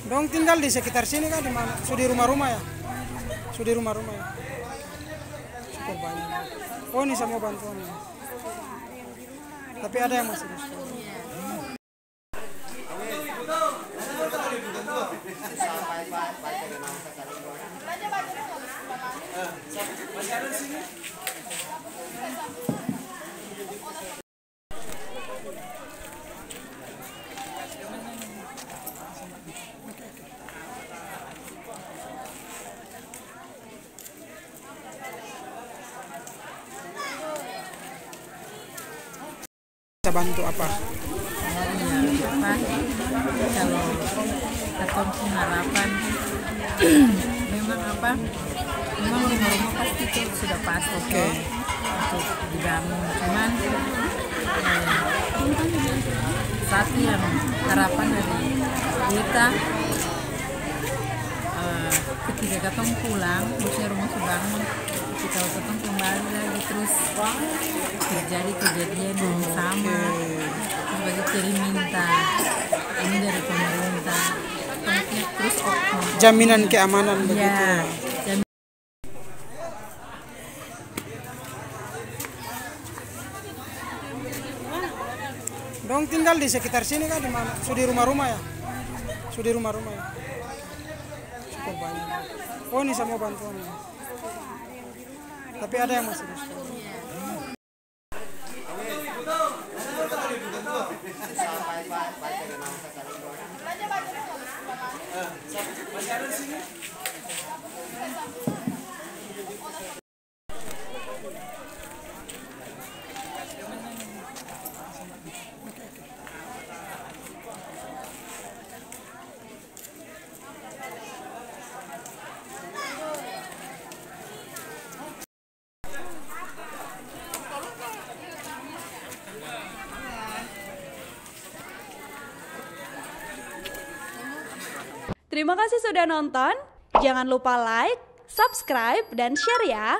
Dong tinggal di sekitar sini kan, di mana? Sudah di rumah-rumah ya? Sudah di rumah-rumah ya? Cukup banyak. Oh, ini semua bantuan ya. Tapi ada yang masih di sekolah. Bisa bantu apa? Kalau ketemu harapan memang memang rumah-rumah pasti itu sudah pasti untuk dibangun, cuman satu yang harapan dari kita ketika ketemu pulang maksudnya rumah dibangun, kita ketemu kembali lagi terus terjadi kejadian yang sama sebagai minta ini dari pemerintah terus jaminan keamanan begitu ya. Dong tinggal di sekitar sini kan, di mana? Sudah di rumah-rumah ya? Sudah di rumah-rumah ya? Cukup banyak. Oh, ini semua bantuan ya. Tapi ada yang masih di sekolah. Terima kasih sudah nonton. Jangan lupa like, subscribe, dan share ya.